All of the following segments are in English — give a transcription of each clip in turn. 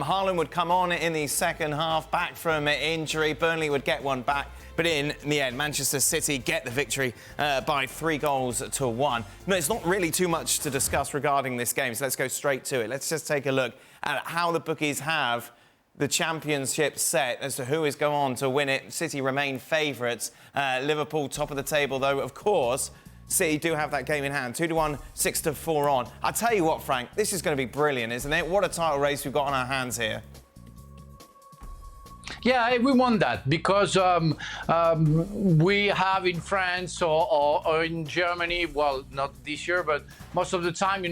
Haaland would come on in the second half, back from injury. Burnley would get one back. But in the end, Manchester City get the victory by 3-1. No, it's not really too much to discuss regarding this game, so let's go straight to it. Let's just take a look at how the bookies have the championship set as to who is going on to win it. City remain favourites. Liverpool top of the table, though, of course. City do have that game in hand. 2-1, 6-4 on. I tell you what, Frank, this is going to be brilliant, isn't it? What a title race we've got on our hands here. Yeah, we want that because we have in France or in Germany, well, not this year, but most of the time,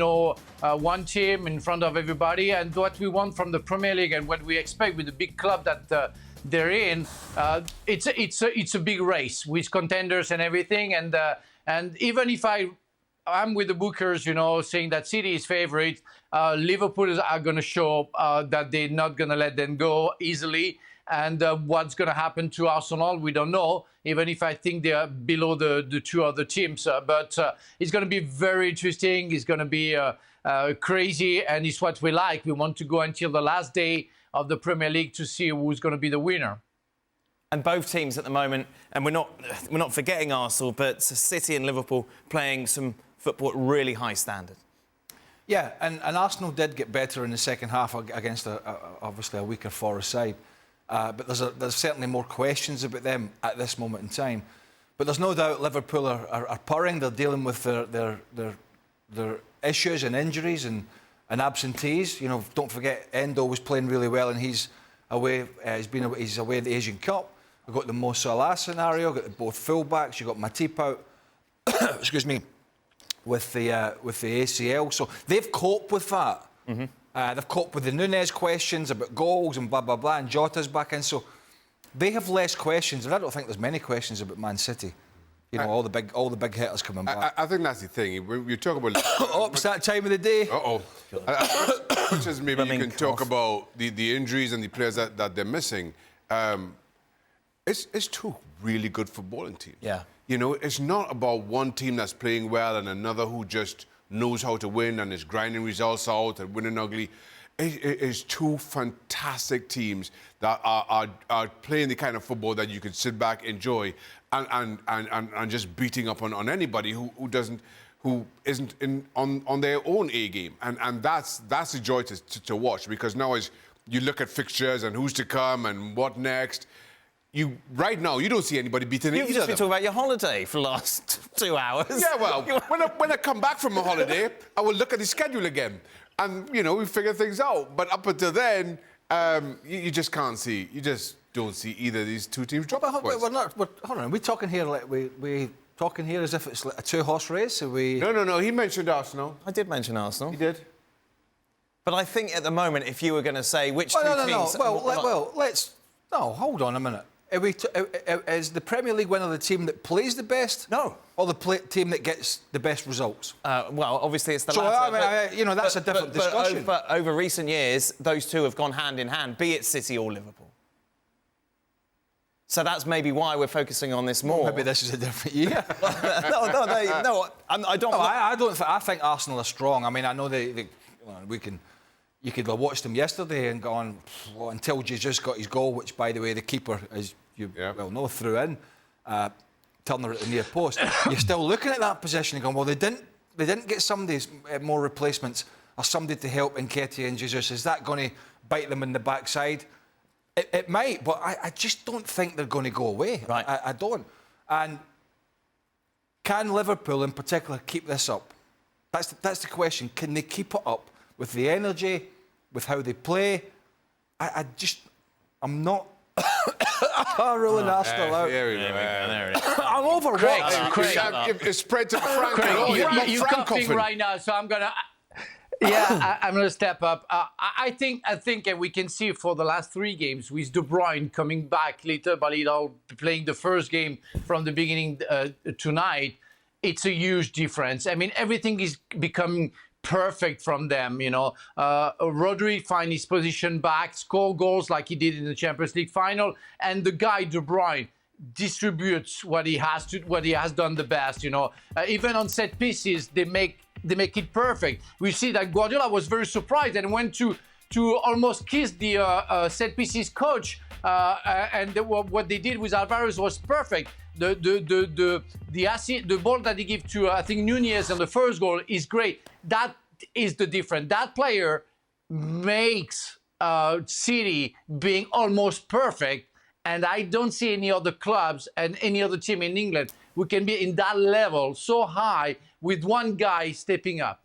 one team in front of everybody. And what we want from the Premier League and what we expect with the big club that they're in, it's a big race with contenders and everything. And even if I'm with the bookers, saying that City is favourite, Liverpool are going to show that they're not going to let them go easily. And what's going to happen to Arsenal, we don't know, even if I think they are below the two other teams. But it's going to be very interesting. It's going to be crazy, and it's what we like. We want to go until the last day of the Premier League to see who's going to be the winner. And both teams at the moment, and we're not forgetting Arsenal, but City and Liverpool playing some football at really high standard. Yeah, and Arsenal did get better in the second half against obviously a weaker Forest side. But there's certainly more questions about them at this moment in time. But there's no doubt Liverpool are purring. They're dealing with their issues and injuries and absentees. Don't forget Endo was playing really well and he's away. He's away at the Asian Cup. We've got the Mo Salah scenario. Got both fullbacks. You've got Matip out. Excuse me. With the ACL, so they've coped with that. Mm-hmm. They've coped with the Nunez questions about goals and blah, blah, blah, and Jota's back in. So they have less questions, and I don't think there's many questions about Man City. All the big hitters coming back. I think that's the thing. When you talk about... it's that time of the day. Uh-oh. As much as maybe you can talk about the injuries and the players that they're missing, it's two really good footballing teams. Yeah. It's not about one team that's playing well and another who just knows how to win and is grinding results out and winning ugly. It is two fantastic teams that are playing the kind of football that you can sit back, enjoy, and just beating up on anybody who isn't on their own A game. And that's the joy to watch, because now as you look at fixtures and who's to come and what next, right now, you don't see anybody beating You've just been talking about your holiday for the last 2 hours. Yeah, well, when I come back from a holiday, I will look at the schedule again. And, we figure things out. But up until then, you just can't see. You just don't see either of these two teams drop. But hold on, are we talking here like we talking here as if it's like a two-horse race? Are we... No. He mentioned Arsenal. I did mention Arsenal. He did. But I think at the moment, if you were going to say which two teams... No, hold on a minute. Is the Premier League winner the team that plays the best? No. Or the team that gets the best results? Well, obviously it's the latter. That's a different discussion. But over recent years, those two have gone hand in hand, be it City or Liverpool. So that's maybe why we're focusing on this more. Maybe this is a different year. I don't. I think Arsenal are strong. I mean, I know you could have watched them yesterday and gone, well, until Jesus got his goal, which, by the way, the keeper, as you well know, threw in, Turner at the near post. You're still looking at that position and going, well, they didn't get somebody's more replacements or somebody to help Nketiah and Jesus. Is that going to bite them in the backside? It might, but I just don't think they're going to go away. Right. I don't. And can Liverpool, in particular, keep this up? That's the question. Can they keep it up with the energy, with how they play? I'm not ruling Arsenal out. There we go. I'm overwhelmed. Craig. It's spread to Frank. You're coughing right now, so I'm gonna. I'm gonna step up. I think we can see for the last 3 games with De Bruyne coming back little by little, playing the first game from the beginning tonight. It's a huge difference. I mean, everything is becoming perfect from them, Rodri find his position back, score goals like he did in the Champions League final, and the guy De Bruyne distributes what he has done the best. Even on set pieces, they make it perfect. We see that Guardiola was very surprised and went to to almost kiss the set pieces coach. What they did with Alvarez was perfect. The ball that they give to I think Nunez on the first goal is great. That is the difference. That player makes City being almost perfect, and I don't see any other clubs and any other team in England who can be in that level so high with one guy stepping up.